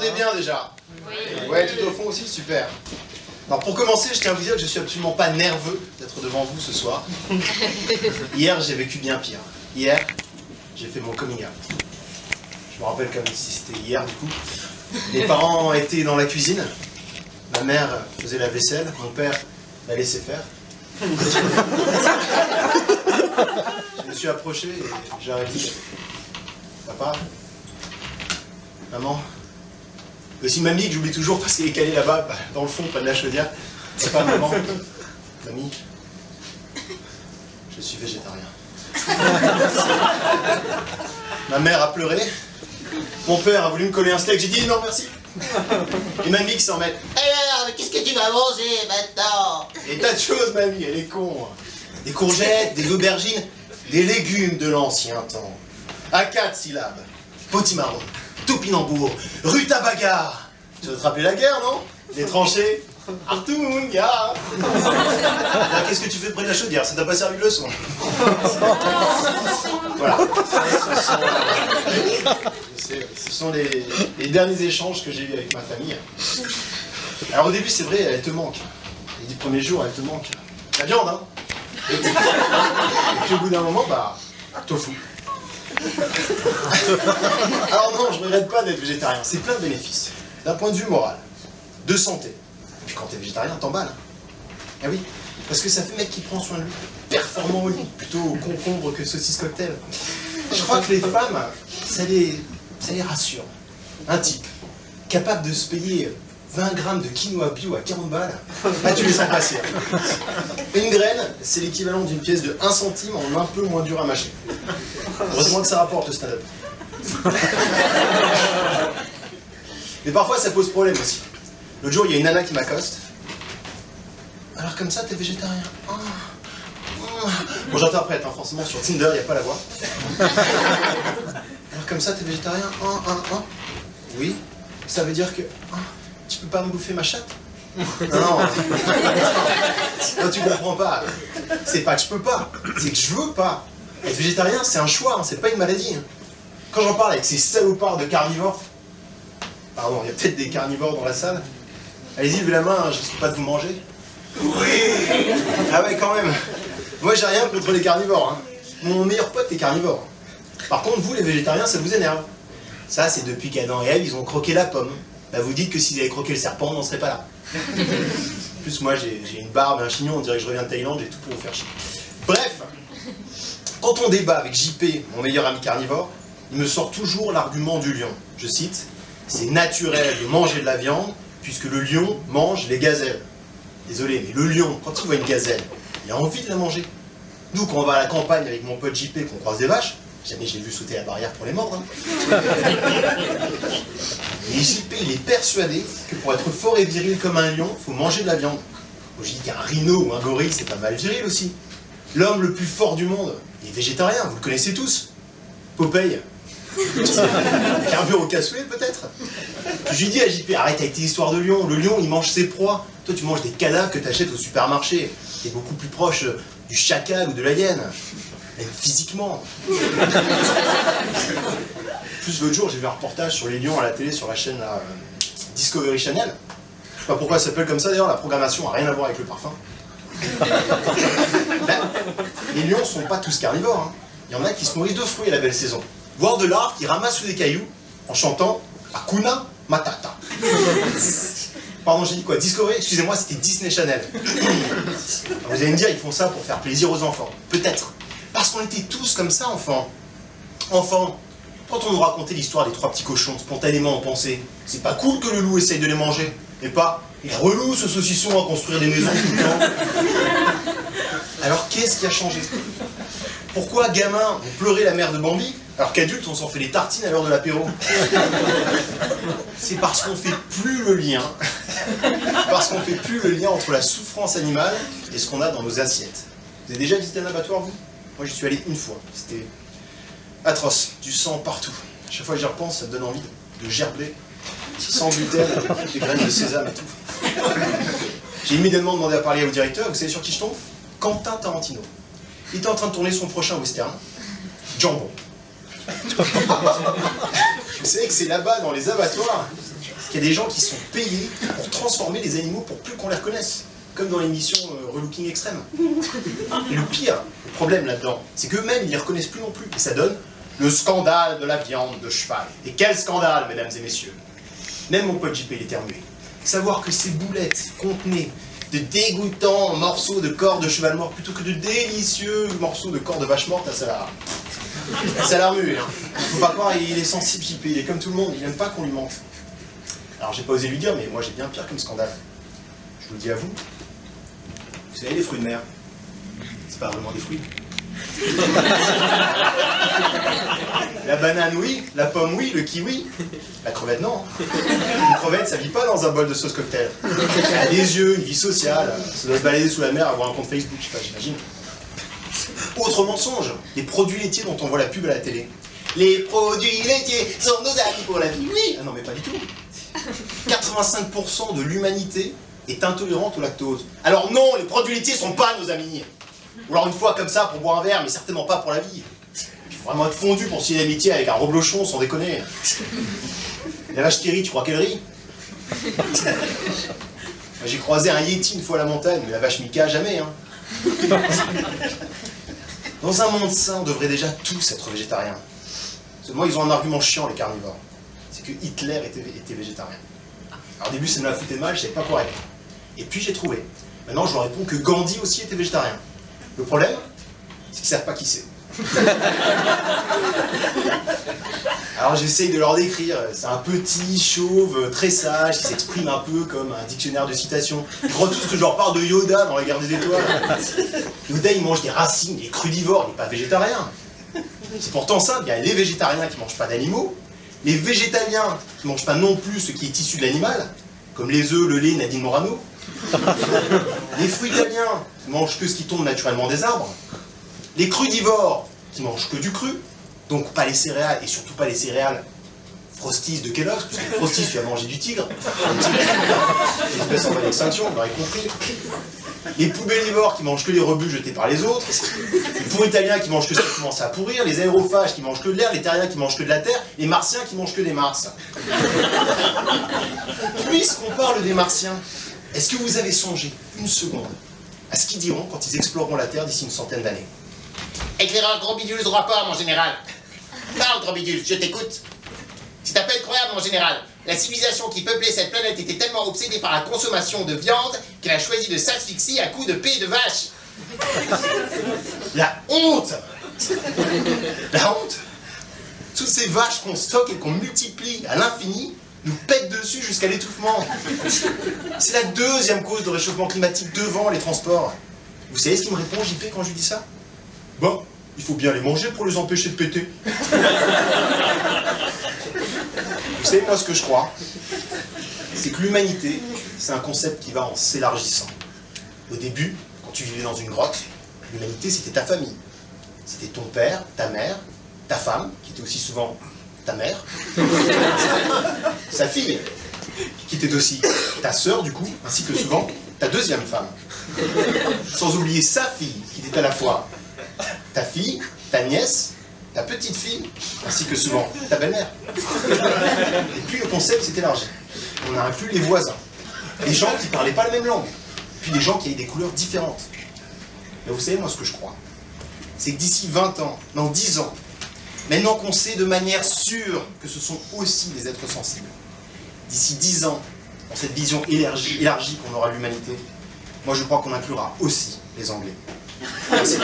m'entendez bien déjà? Oui. Ouais, tout au fond aussi, super. Alors pour commencer, je tiens à vous dire que je suis absolument pas nerveux d'être devant vous ce soir. Hier, j'ai vécu bien pire. Hier, j'ai fait mon coming out. Je me rappelle comme si c'était hier du coup. Mes parents étaient dans la cuisine. Ma mère faisait la vaisselle, mon père la laissait faire. Je me suis approché et j'ai dit « Papa, maman ». Et aussi mamie que j'oublie toujours parce qu'elle est calée là-bas, dans le fond, pas de la chaudière. Papa, maman, mamie, je suis végétarien. Ma mère a pleuré. Mon père a voulu me coller un steak, j'ai dit non merci. Et mamie qui s'en met. Alors, qu'est-ce que tu vas manger maintenant? Des tas de choses, mamie, elle est con. Des courgettes, des aubergines, des légumes de l'ancien temps. À 4 syllabes. Potimarron, topinambour, rutabaga. Tu vas te rappeler la guerre, non? Les tranchées. Artoun, gars. Qu'est-ce que tu fais près de la chaudière? Ça t'a pas servi de leçon. Voilà. Ce sont les derniers échanges que j'ai eus avec ma famille. Alors au début, c'est vrai, elle te manque. Les 10 premiers jours, elle te manque. La viande, hein. Et puis au bout d'un moment, bah, tofu. Alors non, je ne regrette pas d'être végétarien. C'est plein de bénéfices. D'un point de vue moral, de santé. Et puis quand t'es végétarien, t'emballes. Ah oui, parce que ça fait mec qui prend soin de lui. Performant au lit, plutôt concombre que saucisse cocktail. Je crois que les femmes, ça les rassure. Un type capable de se payer 20 grammes de quinoa bio à 40 balles, ah tu les sens passer. Une graine, c'est l'équivalent d'une pièce de 1 centime en un peu moins dur à mâcher. Heureusement que ça rapporte le stand-up. Mais parfois ça pose problème aussi. L'autre jour, il y a une nana qui m'accoste. Alors comme ça, t'es végétarien? Bon, j'interprète, hein, forcément, sur Tinder, il n'y a pas la voix. Alors comme ça, t'es végétarien? Oui. Ça veut dire que... tu peux pas me bouffer ma chatte? Non. Toi, tu comprends pas. C'est pas que je peux pas, c'est que je veux pas. Être végétarien, c'est un choix, hein, c'est pas une maladie. Quand j'en parle avec ces salopards de carnivores... Pardon, il y a peut-être des carnivores dans la salle. Allez-y, levez la main, je risque pas de vous manger. Oui. Ah ouais, quand même. Moi, j'ai rien contre les carnivores. Hein. Mon meilleur pote est carnivore. Par contre, vous, les végétariens, ça vous énerve. Ça, c'est depuis qu'Adam et Ève, ils ont croqué la pomme. Bah, vous dites que s'ils avaient croqué le serpent, on n'en serait pas là. En plus, moi, j'ai une barbe et un chignon, on dirait que je reviens de Thaïlande, j'ai tout pour vous faire chier. Bref, quand on débat avec JP, mon meilleur ami carnivore, il me sort toujours l'argument du lion. Je cite, « C'est naturel de manger de la viande, puisque le lion mange les gazelles. » Désolé, mais le lion, quand il voit une gazelle, il a envie de la manger. Nous, quand on va à la campagne avec mon pote JP, qu'on croise des vaches, jamais je l'ai vu sauter la barrière pour les mordre. Hein. Et JP, il est persuadé que pour être fort et viril comme un lion, il faut manger de la viande. Moi, je dis qu'un rhino ou un gorille, c'est pas mal viril aussi. L'homme le plus fort du monde, il est végétarien, vous le connaissez tous. Popeye. Carburant au cassoulet, peut-être. Je lui dis à JP, arrête avec tes histoires de lion. Le lion, il mange ses proies. Toi, tu manges des cadavres que tu achètes au supermarché. T'es beaucoup plus proche du chacal ou de la hyène. Même physiquement. Plus l'autre jour, j'ai vu un reportage sur les lions à la télé, sur la chaîne là, Discovery Channel. Je sais pas pourquoi ça s'appelle comme ça, d'ailleurs, la programmation n'a rien à voir avec le parfum. Ben, les lions sont pas tous carnivores. Hein. Il y en a qui se nourrissent de fruits à la belle saison. Voire de larves qui ramassent sous des cailloux en chantant Hakuna Matata. Pardon, j'ai dit quoi? Discovery? Excusez-moi, c'était Disney Channel. Vous allez me dire, ils font ça pour faire plaisir aux enfants. Peut-être. Parce qu'on était tous comme ça, enfants. Enfants, quand on nous racontait l'histoire des 3 petits cochons, spontanément on pensait, c'est pas cool que le loup essaye de les manger. Et pas, il est relou ce saucisson à construire des maisons tout le temps. Alors qu'est-ce qui a changé? Pourquoi, gamin, on pleurait la mère de Bambi, alors qu'adulte, on s'en fait des tartines à l'heure de l'apéro? C'est parce qu'on fait plus le lien. Parce qu'on fait plus le lien entre la souffrance animale et ce qu'on a dans nos assiettes. Vous avez déjà visité un abattoir, vous? Moi, j'y suis allé une fois. C'était atroce. Du sang partout. À chaque fois que j'y repense, ça me donne envie de gerber. Sans gluten, des graines de sésame et tout. J'ai immédiatement demandé à parler au directeur. Vous savez sur qui je tombe? Quentin Tarantino. Il était en train de tourner son prochain western, Django. Vous savez que c'est là-bas, dans les abattoirs, qu'il y a des gens qui sont payés pour transformer les animaux pour plus qu'on les reconnaisse. Comme dans l'émission Relooking Extrême. Et le pire, le problème là-dedans, c'est qu'eux-mêmes, ils ne les reconnaissent plus non plus. Et ça donne le scandale de la viande de cheval. Et quel scandale, mesdames et messieurs. Même mon pote JP, il était remué. Savoir que ces boulettes contenaient de dégoûtants morceaux de corps de cheval mort plutôt que de délicieux morceaux de corps de vache morte, ça l'a remué. Hein. Faut pas croire, il est sensible JP, il est comme tout le monde, il n'aime pas qu'on lui mente. Alors j'ai pas osé lui dire, mais moi j'ai bien pire comme scandale. Je vous le dis à vous. Vous savez, les fruits de mer, c'est pas vraiment des fruits. La banane, oui. La pomme, oui. Le kiwi. La crevette, non. Une crevette, ça vit pas dans un bol de sauce cocktail. Elle a des yeux, une vie sociale. Ça doit se balader sous la mer, avoir un compte Facebook, je sais pas, j'imagine. Autre mensonge, les produits laitiers dont on voit la pub à la télé. Les produits laitiers sont nos amis pour la vie, oui. Ah non, mais pas du tout. 85% de l'humanité est intolérante au lactose. Alors non, les produits laitiers sont pas nos amis. Ou alors une fois comme ça pour boire un verre, mais certainement pas pour la vie. Il faut vraiment être fondu pour signer l'amitié avec un reblochon, sans déconner. La vache qui rit, tu crois qu'elle rit? J'ai croisé un yéti une fois à la montagne, mais la vache Mika, jamais. Hein. Dans un monde sain, on devrait déjà tous être végétariens. Seulement, ils ont un argument chiant, les carnivores. C'est que Hitler était végétarien. Alors au début, ça me l'a fouté mal, je savais pas quoi répondre. Et puis j'ai trouvé. Maintenant, je leur réponds que Gandhi aussi était végétarien. Le problème, c'est qu'ils savent pas qui c'est. Alors j'essaye de leur décrire. C'est un petit chauve très sage qui s'exprime un peu comme un dictionnaire de citations. Ils croient tous que je leur parle de Yoda dans la guerre des étoiles. Yoda, il mange des racines, il est crudivore, il n'est pas végétarien. C'est pourtant simple, il y a les végétariens qui ne mangent pas d'animaux, les végétaliens qui ne mangent pas non plus ce qui est issu de l'animal, comme les œufs, le lait, Nadine Morano. Les fruitaliens qui mangent que ce qui tombe naturellement des arbres. Les crudivores qui mangent que du cru, donc pas les céréales, et surtout pas les céréales Frosties de Kellogg's, parce que Frosties, tu as mangé du tigre. C'est une espèce en voie d'extinction, vous l'aurez compris. Les poubellivores qui mangent que les rebuts jetés par les autres. Les pourritaliens qui mangent que ce qui commence à pourrir. Les aérophages qui mangent que de l'air. Les terriens qui mangent que de la terre. Les martiens qui mangent que des mars. Puisqu'on parle des martiens, est-ce que vous avez songé une seconde à ce qu'ils diront quand ils exploreront la Terre d'ici une centaine d'années? Éclaireur Grand Bidule de rapport, mon général. Parle, Grand Bidule, je t'écoute. C'est un peu incroyable, mon général. La civilisation qui peuplait cette planète était tellement obsédée par la consommation de viande qu'elle a choisi de s'asphyxier à coups de paix de vache. La honte! La honte! Toutes ces vaches qu'on stocke et qu'on multiplie à l'infini nous pètent dessus jusqu'à l'étouffement. C'est la deuxième cause de réchauffement climatique devant les transports. Vous savez ce qu'il me répond, JP, quand je lui dis ça? Bon, il faut bien les manger pour les empêcher de péter. Vous savez, moi, ce que je crois, c'est que l'humanité, c'est un concept qui va en s'élargissant. Au début, quand tu vivais dans une grotte, l'humanité, c'était ta famille. C'était ton père, ta mère, ta femme, qui était aussi souvent ta mère, sa fille, qui était aussi ta sœur, du coup, ainsi que souvent ta deuxième femme. Sans oublier sa fille, qui était à la fois ta fille, ta nièce, ta petite fille, ainsi que souvent ta belle-mère. Et puis le concept s'est élargi. On a inclus les voisins, les gens qui ne parlaient pas la même langue, puis les gens qui avaient des couleurs différentes. Mais vous savez, moi, ce que je crois, c'est que d'ici 20 ans, dans 10 ans, maintenant qu'on sait de manière sûre que ce sont aussi des êtres sensibles, d'ici 10 ans, dans cette vision élargie qu'on aura de l'humanité, moi je crois qu'on inclura aussi les Anglais. Merci.